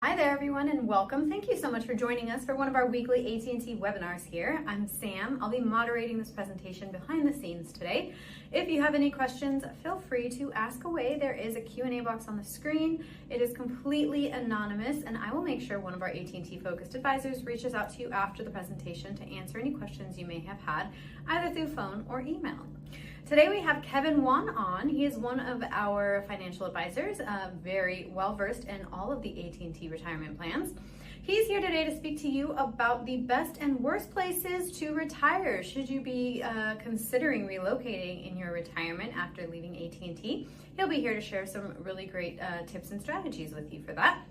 Hi there everyone and welcome. Thank you so much for joining us for one of our weekly AT&T webinars here. I'm Sam. I'll be moderating this presentation behind the scenes today. If you have any questions, feel free to ask away. There is a Q&A box on the screen. It is completely anonymous and I will make sure one of our AT&T focused advisors reaches out to you after the presentation to answer any questions you may have had, either through phone or email. Today we have Kevin Wan on. He is one of our financial advisors, very well versed in all of the AT&T retirement plans. He's here today to speak to you about the best and worst places to retire should you be considering relocating in your retirement after leaving AT&T. He'll be here to share some really great tips and strategies with you for that.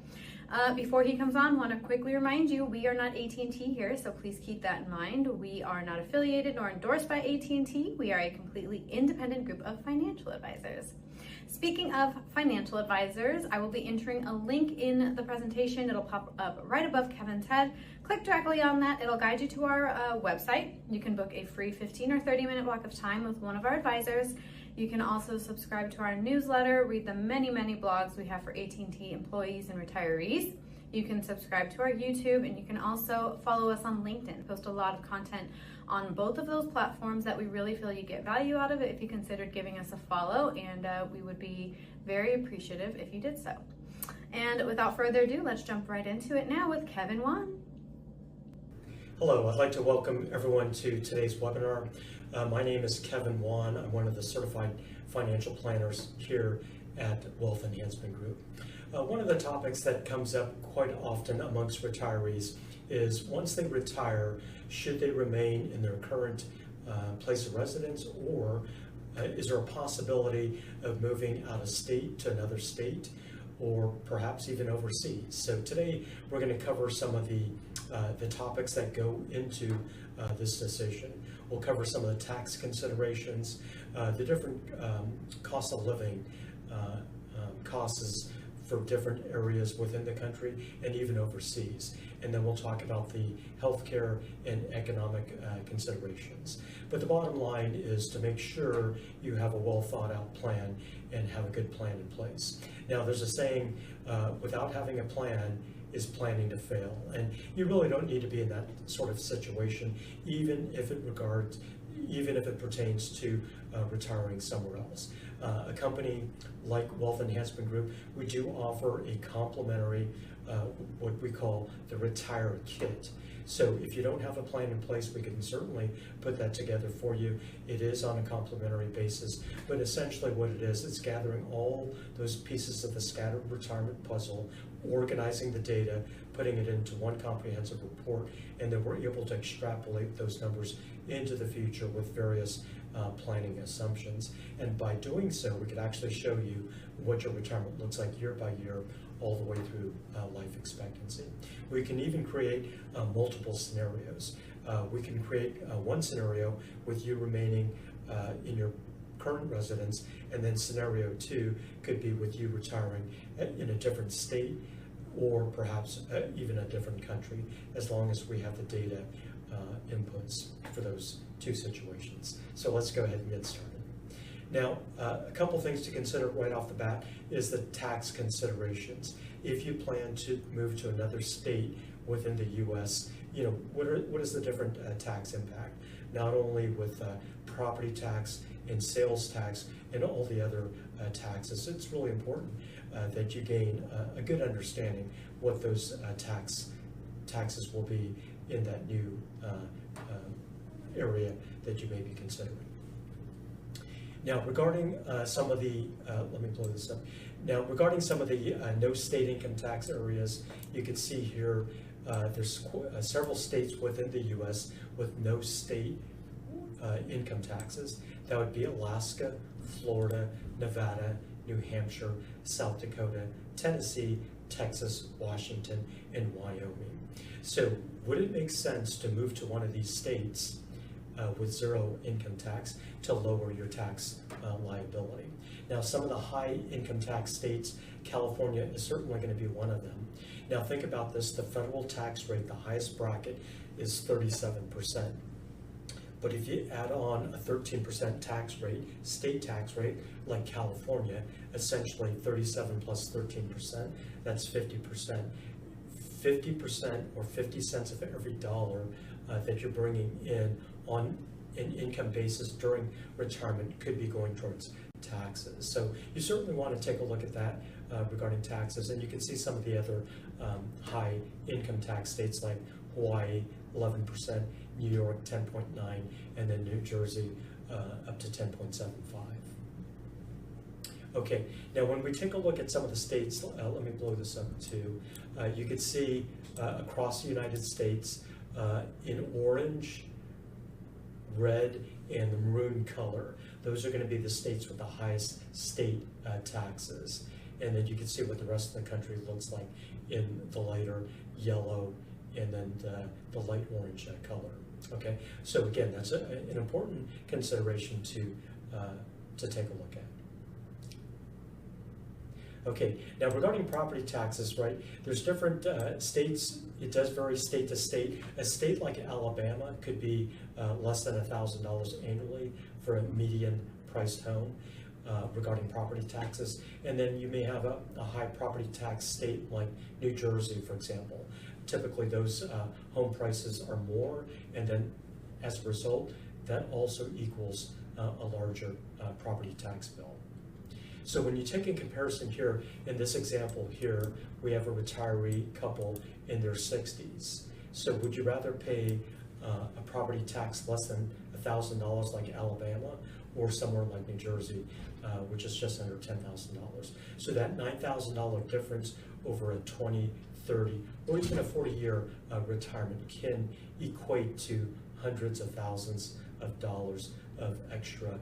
Before he comes on, I want to quickly remind you, we are not AT&T here, so please keep that in mind. We are not affiliated nor endorsed by AT&T. We are a completely independent group of financial advisors. Speaking of financial advisors, I will be entering a link in the presentation. It'll pop up right above Kevin's head. Click directly on that. It'll guide you to our website. You can book a free 15 or 30-minute block of time with one of our advisors. You can also subscribe to our newsletter, read the many blogs we have for AT&T employees and retirees. You can subscribe to our YouTube, and you can also follow us on LinkedIn. Post a lot of content on both of those platforms that we really feel you get value out of it if you considered giving us a follow, and we would be very appreciative if you did so. And without further ado, let's jump right into it now with Kevin Wan. Hello, I'd like to welcome everyone to today's webinar. My name is Kevin Wan. I'm one of the certified financial planners here at Wealth Enhancement Group. One of the topics that comes up quite often amongst retirees is once they retire, should they remain in their current place of residence, or is there a possibility of moving out of state to another state, or perhaps even overseas? So today we're going to cover some of the topics that go into this decision. We'll cover some of the tax considerations, the different cost of living costs for different areas within the country and even overseas. And then we'll talk about the healthcare and economic considerations. But the bottom line is to make sure you have a well thought out plan and have a good plan in place. Now, there's a saying, without having a plan is planning to fail. And you really don't need to be in that sort of situation, even if it pertains to retiring somewhere else. A company like Wealth Enhancement Group, we do offer a complimentary, what we call the Retire Kit. So if you don't have a plan in place, we can certainly put that together for you. It is on a complimentary basis, but essentially what it is, it's gathering all those pieces of the scattered retirement puzzle, organizing the data, putting it into one comprehensive report, and then we're able to extrapolate those numbers into the future with various planning assumptions. And by doing so, we could actually show you what your retirement looks like year by year, all the way through life expectancy. We can even create multiple scenarios. We can create one scenario with you remaining in your current residence, and then scenario 2 could be with you retiring in a different state, or perhaps even a different country, as long as we have the data inputs for those two situations. So let's go ahead and get started. Now, a couple things to consider right off the bat is the tax considerations. If you plan to move to another state within the U.S., what is the different tax impact? Not only with property tax and sales tax and all the other taxes, it's really important that you gain a good understanding what those taxes will be in that new area that you may be considering. Now, regarding some of the, let me blow this up. Now, regarding some of the no state income tax areas, you can see here there's several states within the U.S. with no state income taxes. That would be Alaska, Florida, Nevada, New Hampshire, South Dakota, Tennessee, Texas, Washington, and Wyoming. So would it make sense to move to one of these states with zero income tax to lower your tax liability? Now, some of the high income tax states, California is certainly going to be one of them. Now, think about this. The federal tax rate, the highest bracket, is 37%. But if you add on a 13% tax rate, state tax rate, like California, essentially 37 plus 13%, that's 50%. 50% or 50 cents of every dollar that you're bringing in on an income basis during retirement could be going towards taxes. So you certainly want to take a look at that regarding taxes, and you can see some of the other high income tax states like Hawaii, 11%, New York, 10.9, and then New Jersey up to 10.75. Okay, now when we take a look at some of the states, let me blow this up too. You can see across the United States in orange, red, and the maroon color, those are going to be the states with the highest state taxes. And then you can see what the rest of the country looks like in the lighter yellow and then the light orange color. Okay, so again, that's an important consideration to take a look at. Okay, now regarding property taxes, right, there's different states. It does vary state to state. A state like Alabama could be less than $1,000 annually for a median priced home regarding property taxes. And then you may have a high property tax state like New Jersey, for example. Typically those home prices are more, and then as a result, that also equals a larger property tax bill. So when you take in comparison here, in this example here, we have a retiree couple in their 60s. So would you rather pay a property tax less than $1,000 like Alabama, or somewhere like New Jersey, which is just under $10,000? So that $9,000 difference over a 20, 30, or even a 40-year retirement can equate to hundreds of thousands of dollars of extra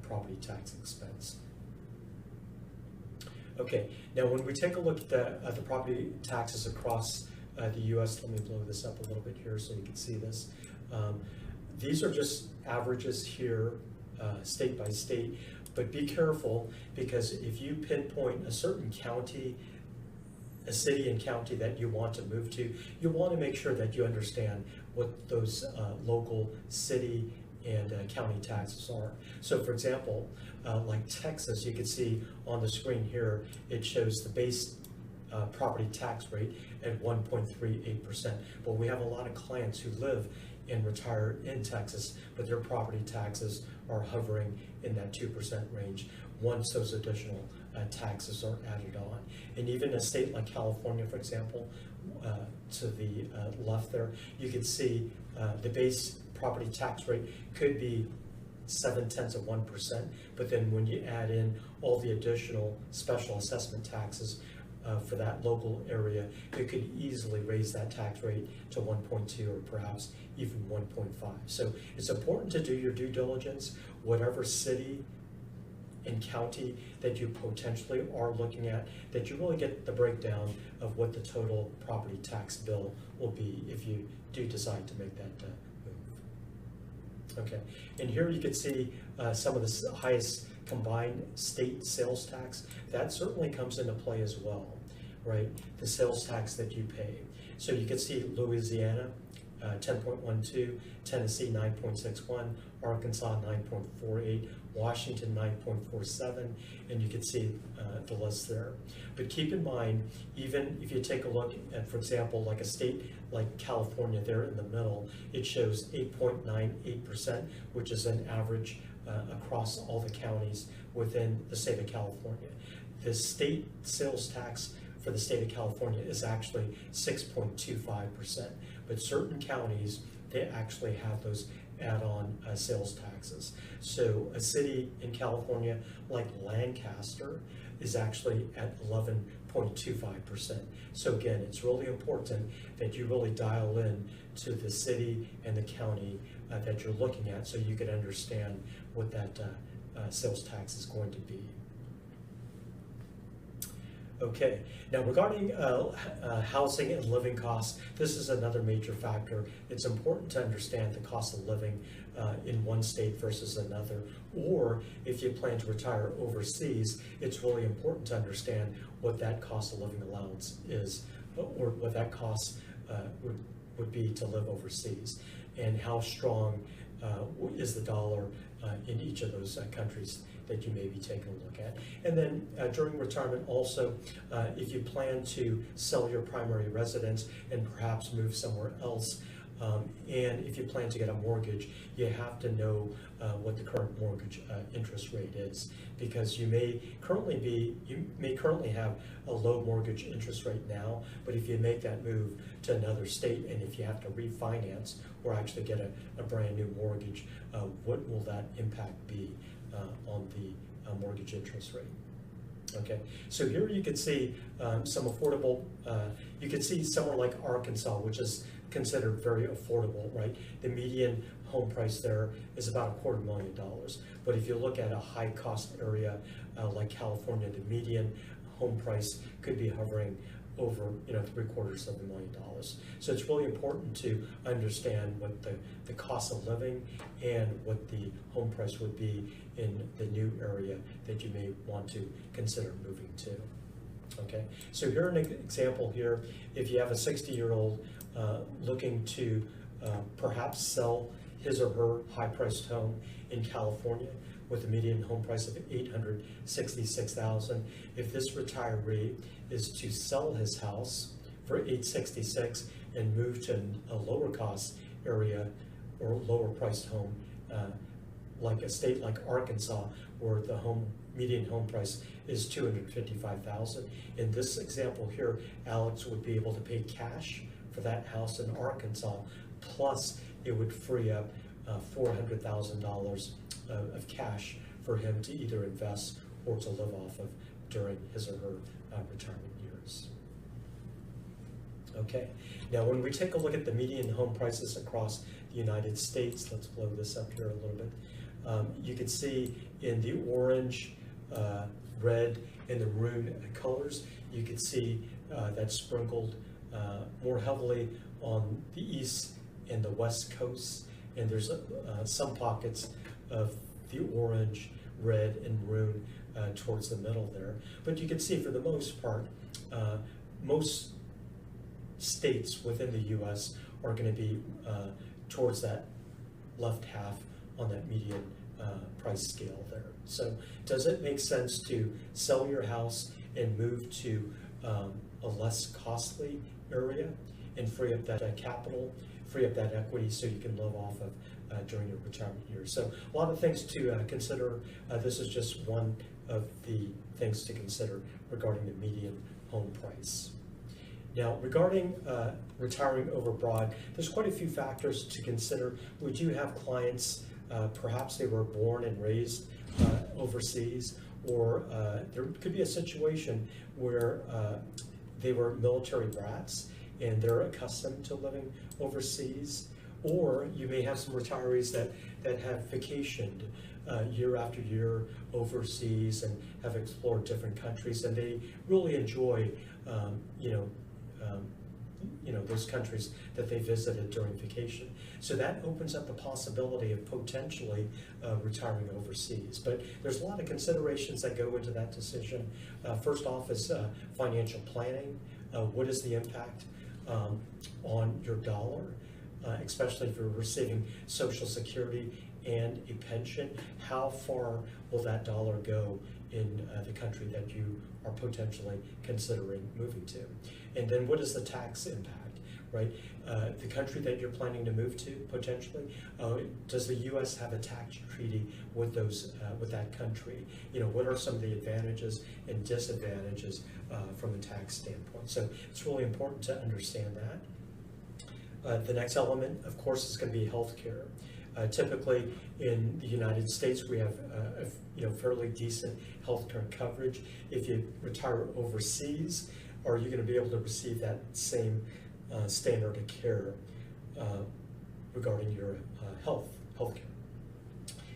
property tax expense. Okay, now when we take a look at the property taxes across the U.S., let me blow this up a little bit here so you can see this. These are just averages here, state by state, but be careful, because if you pinpoint a certain county, a city and county that you want to move to, you want to make sure that you understand what those local city and county taxes are. So for example, like Texas, you can see on the screen here, it shows the base property tax rate at 1.38%. But we have a lot of clients who live and retire in Texas, but their property taxes are hovering in that 2% range once those additional taxes are added on. And even a state like California, for example, to the left there, you can see the base property tax rate could be 0.7%, but then when you add in all the additional special assessment taxes for that local area, it could easily raise that tax rate to 1.2 or perhaps even 1.5. So it's important to do your due diligence, whatever city and county that you potentially are looking at, that you really get the breakdown of what the total property tax bill will be if you do decide to make that move. Okay, and here you can see some of the highest combined state sales tax. That certainly comes into play as well, right? The sales tax that you pay. So you can see Louisiana, 10.12, Tennessee 9.61, Arkansas 9.48, Washington 9.47, and you can see the list there. But keep in mind, even if you take a look at, for example, like a state like California there in the middle, it shows 8.98%, which is an average across all the counties within the state of California. The state sales tax for the state of California is actually 6.25%, but certain counties, they actually have those add-on sales taxes. So a city in California like Lancaster is actually at 11.25%. So again, it's really important that you really dial in to the city and the county that you're looking at, so you can understand what that sales tax is going to be. Okay, now regarding housing and living costs, this is another major factor. It's important to understand the cost of living in one state versus another, or if you plan to retire overseas, it's really important to understand what that cost of living allowance is, or what that cost would be to live overseas, and how strong is the dollar in each of those countries that you may be taking a look at. And then during retirement also, if you plan to sell your primary residence and perhaps move somewhere else, and if you plan to get a mortgage, you have to know what the current mortgage interest rate is, because you may currently have a low mortgage interest rate now, but if you make that move to another state and if you have to refinance or actually get a brand new mortgage, what will that impact be on the mortgage interest rate? Okay, so here you can see some affordable, you can see somewhere like Arkansas, which is considered very affordable, right? The median home price there is about $250,000. But if you look at a high cost area like California, the median home price could be hovering over $750,000. So it's really important to understand what the cost of living and what the home price would be in the new area that you may want to consider moving to. Okay, so here's an example here. If you have a 60-year-old looking to perhaps sell his or her high-priced home in California with a median home price of $866,000, if this retiree is to sell his house for $866,000 and move to a lower cost area or lower priced home, like a state like Arkansas, where the median home price is $255,000. In this example here, Alex would be able to pay cash for that house in Arkansas, plus it would free up $400,000 of cash for him to either invest or to live off of during his or her retirement years. Okay, now when we take a look at the median home prices across the United States, let's blow this up here a little bit. You can see in the orange, red, and the maroon colors, you can see that's sprinkled more heavily on the east and the west coasts, and there's some pockets of the orange, red, and maroon towards the middle there. But you can see for the most part, most states within the U.S. are going to be towards that left half on that median price scale there. So does it make sense to sell your house and move to a less costly area and free up that capital, free up that equity so you can live off of during your retirement years? So a lot of things to consider. This is just one of the things to consider regarding the median home price. Now, regarding retiring overbroad, there's quite a few factors to consider. We do have clients, perhaps they were born and raised overseas, or there could be a situation where they were military brats and they're accustomed to living overseas. Or you may have some retirees that have vacationed year after year overseas and have explored different countries, and they really enjoy those countries that they visited during vacation. So that opens up the possibility of potentially retiring overseas. But there's a lot of considerations that go into that decision. First off is financial planning. What is the impact on your dollar, especially if you're receiving Social Security and a pension? How far will that dollar go in the country that you are potentially considering moving to? And then what is the tax impact, right? The country that you're planning to move to potentially, does the U.S. have a tax treaty with with that country? What are some of the advantages and disadvantages from a tax standpoint? So it's really important to understand that. The next element, of course, is going to be healthcare. Typically in the United States, we have fairly decent healthcare coverage. If you retire overseas, are you going to be able to receive that same standard of care regarding your healthcare?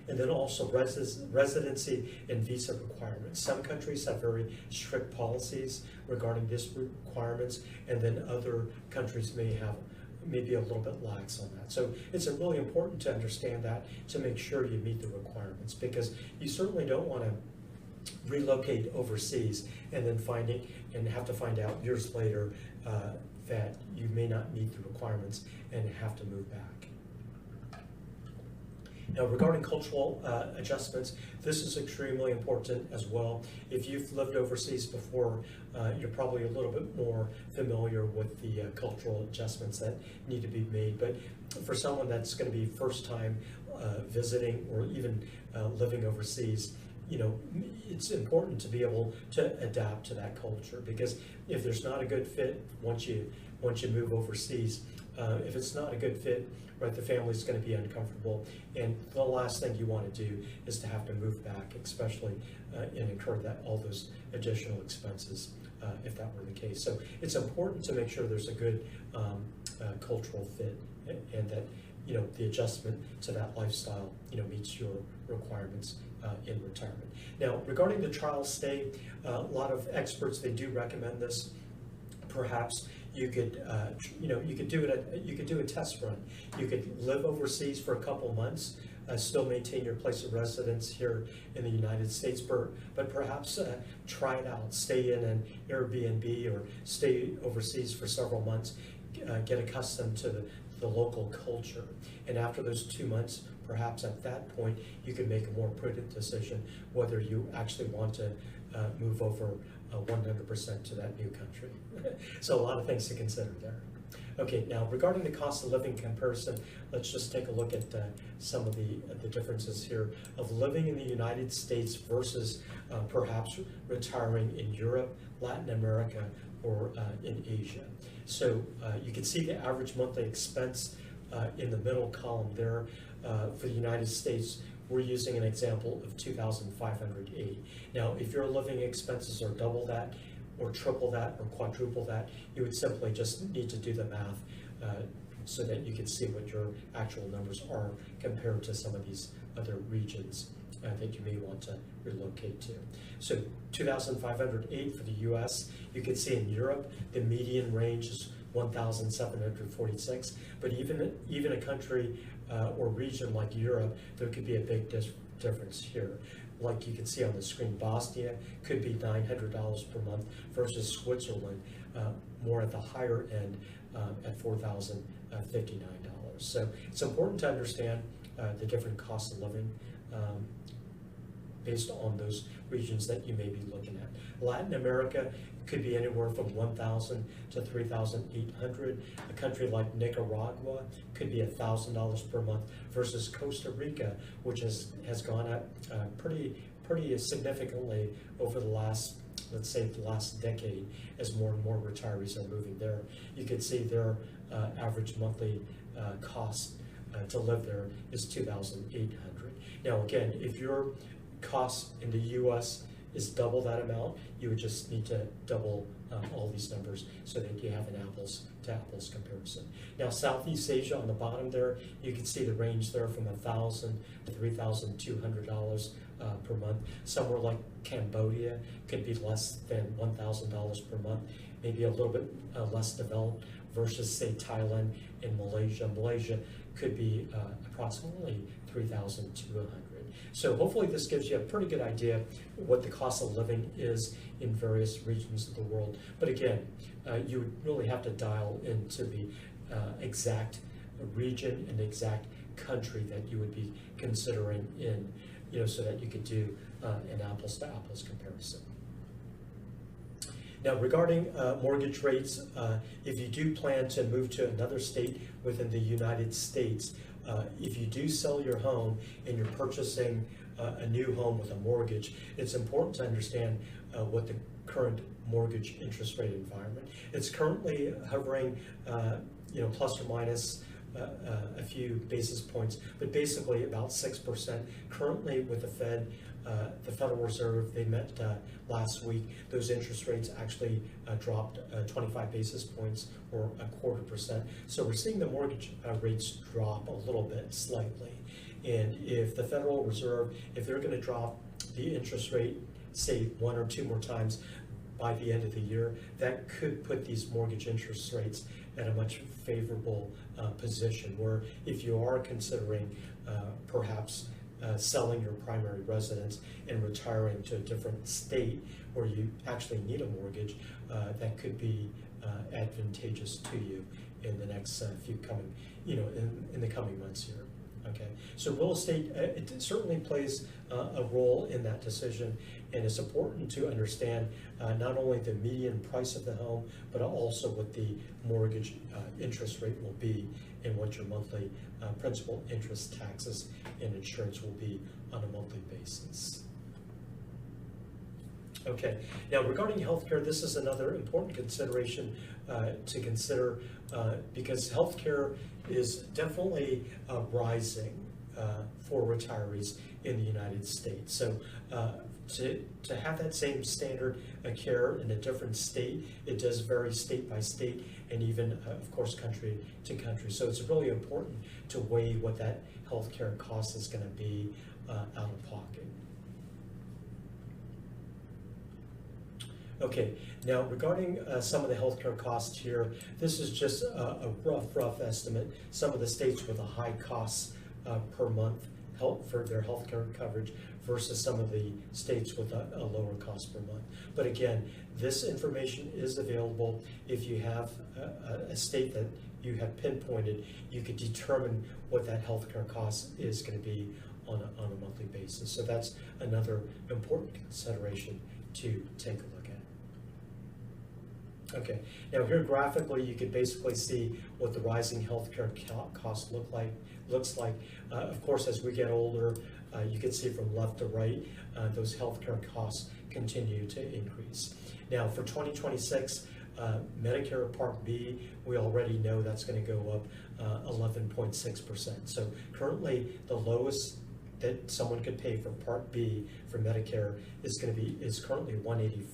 And then also residency and visa requirements. Some countries have very strict policies regarding these requirements, and then other countries may be a little bit lax on that. So it's really important to understand that to make sure you meet the requirements, because you certainly don't want to relocate overseas and then have to find out years later that you may not meet the requirements and have to move back. Now, regarding cultural adjustments, this is extremely important as well. If you've lived overseas before, you're probably a little bit more familiar with the cultural adjustments that need to be made. But for someone that's going to be first time visiting or even living overseas, it's important to be able to adapt to that culture, because if there's not a good fit once you move overseas, if it's not a good fit, right, the family's going to be uncomfortable, and the last thing you want to do is to have to move back, especially and incur all those additional expenses if that were the case. So it's important to make sure there's a good cultural fit, and that the adjustment to that lifestyle meets your requirements in retirement. Now, regarding the trial stay, a lot of experts, they do recommend this. Perhaps you could do a test run. You could live overseas for a couple months, still maintain your place of residence here in the United States, but perhaps try it out. Stay in an Airbnb or stay overseas for several months. Get accustomed to the local culture, and after those 2 months, perhaps at that point, you can make a more prudent decision whether you actually want to move over 100% to that new country. So a lot of things to consider there. Okay, now regarding the cost of living comparison, let's just take a look at some of the differences here of living in the United States versus perhaps retiring in Europe, Latin America, or in Asia. So you can see the average monthly expense in the middle column there. For the United States, we're using an example of $2,580. Now, if your living expenses are double that, or triple that, or quadruple that, you would simply just need to do the math so that you can see what your actual numbers are compared to some of these other regions that you may want to relocate to. So 2,508 for the US. You can see in Europe, the median range is 1,746, but even a country or region like Europe, there could be a big difference here. Like you can see on the screen, Bosnia could be $900 per month versus Switzerland, more at the higher end at $4,059. So it's important to understand the different costs of living based on those regions that you may be looking at. Latin America could be anywhere from $1,000 to $3,800. A country like Nicaragua could be $1,000 per month versus Costa Rica, which has gone up pretty significantly over the last, let's say, the last decade, as more and more retirees are moving there. You can see their average monthly cost to live there is $2,800. Now, again, if your cost in the U.S. is double that amount, you would just need to double all these numbers so that you have an apples to apples comparison. Now, Southeast Asia on the bottom there, you can see the range there from $1,000 to $3,200 per month. Somewhere like Cambodia could be less than $1,000 per month, maybe a little bit less developed versus, say, Thailand and Malaysia. Malaysia could be approximately $3,200. So hopefully this gives you a pretty good idea what the cost of living is in various regions of the world. But again, you would really have to dial into the exact region and exact country that you would be considering in, so that you could do an apples to apples comparison. Now, regarding mortgage rates, if you do plan to move to another state within the United States, if you do sell your home and you're purchasing a new home with a mortgage, it's important to understand what the current mortgage interest rate environment. It's currently hovering, plus or minus a few basis points, but basically about 6%. Currently with the Federal Reserve, they met last week. Those interest rates actually dropped 25 basis points, or 0.25%. So we're seeing the mortgage rates drop a little bit, slightly. And if the Federal Reserve, if they're going to drop the interest rate, say 1 or 2 more times by the end of the year, that could put these mortgage interest rates at a much favorable position, where if you are considering perhaps selling your primary residence and retiring to a different state where you actually need a mortgage, that could be advantageous to you in the next few coming, in the coming months here. Okay, so real estate, it certainly plays a role in that decision, and it's important to understand not only the median price of the home, but also what the mortgage interest rate will be and what your monthly principal, interest, taxes, and insurance will be on a monthly basis. Okay, now regarding healthcare, this is another important consideration to consider because healthcare is definitely rising for retirees in the United States. So to have that same standard of care in a different state, it does vary state by state and even, of course, country to country. So it's really important to weigh what that healthcare cost is going to be out of pocket. Okay, now regarding some of the healthcare costs here, this is just a rough estimate. Some of the states with a high costs per month for their healthcare coverage versus some of the states with a lower cost per month. But again, this information is available. If you have a state that you have pinpointed, you could determine what that healthcare cost is going to be on a monthly basis. So that's another important consideration to take a look at. Okay, now here graphically you can basically see what the rising healthcare costs looks like. Of course, as we get older, you can see from left to right, those healthcare costs continue to increase. Now for 2026, Medicare Part B, we already know that's going to go up 11.6%. So currently the lowest that someone could pay for Part B for Medicare is currently $185,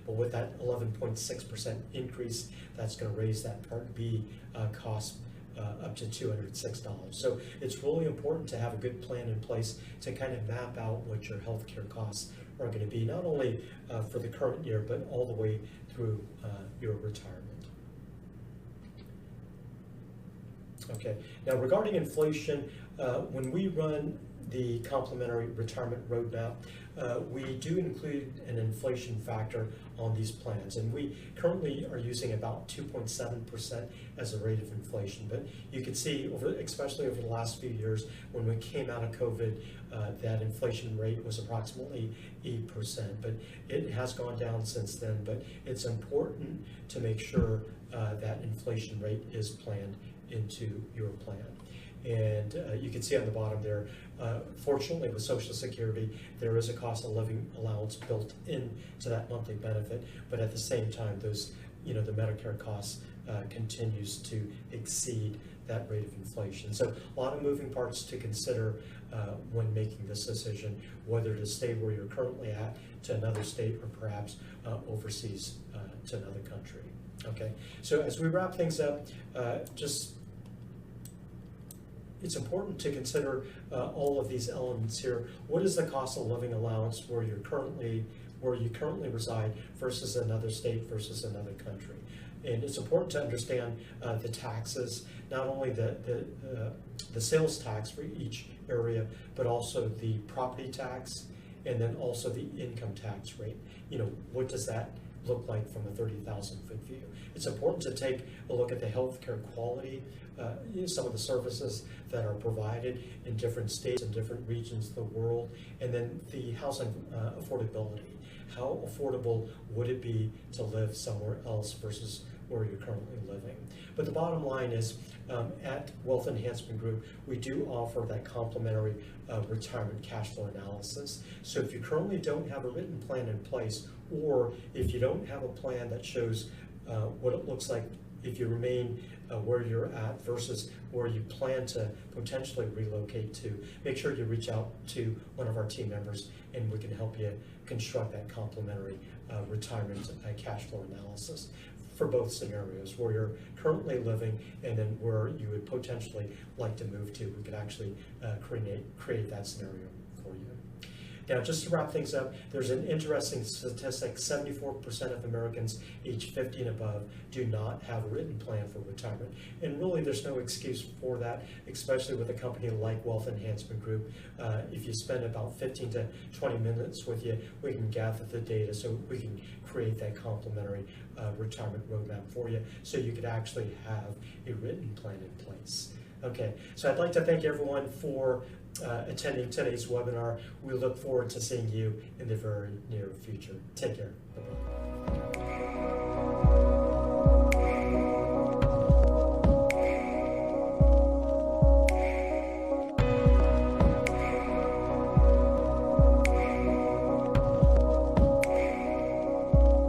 but with that 11.6% increase, that's going to raise that Part B cost up to $206. So it's really important to have a good plan in place to kind of map out what your healthcare costs are going to be, not only for the current year, but all the way through your retirement. Okay, now regarding inflation, when we run the complementary retirement roadmap, we do include an inflation factor on these plans, and we currently are using about 2.7% as a rate of inflation. But you can see, especially over the last few years, when we came out of COVID, that inflation rate was approximately 8%, but it has gone down since then. But it's important to make sure that inflation rate is planned into your plan. And you can see on the bottom there, fortunately with Social Security, there is a cost of living allowance built into that monthly benefit, but at the same time, those, the Medicare costs continues to exceed that rate of inflation. So a lot of moving parts to consider when making this decision, whether to stay where you're currently at to another state or perhaps overseas to another country. Okay, so as we wrap things up, it's important to consider all of these elements here. What is the cost of living allowance where you currently reside versus another state versus another country? And it's important to understand the taxes, not only the sales tax for each area, but also the property tax, and then also the income tax rate. What does that look like from a 30,000-foot view? It's important to take a look at the healthcare quality, some of the services that are provided in different states and different regions of the world, and then the housing affordability. How affordable would it be to live somewhere else versus where you're currently living? But the bottom line is, at Wealth Enhancement Group, we do offer that complimentary retirement cash flow analysis. So if you currently don't have a written plan in place, or if you don't have a plan that shows what it looks like if you remain where you're at versus where you plan to potentially relocate to, make sure you reach out to one of our team members and we can help you construct that complimentary retirement cash flow analysis for both scenarios, where you're currently living and then where you would potentially like to move to. We could actually create that scenario for you. Now, just to wrap things up, there's an interesting statistic: 74% of Americans aged 50 and above do not have a written plan for retirement. And really, there's no excuse for that, especially with a company like Wealth Enhancement Group. If you spend about 15 to 20 minutes with you, we can gather the data so we can create that complimentary retirement roadmap for you, so you could actually have a written plan in place. Okay, so I'd like to thank everyone for attending today's webinar. We look forward to seeing you in the very near future. Take care. Bye-bye.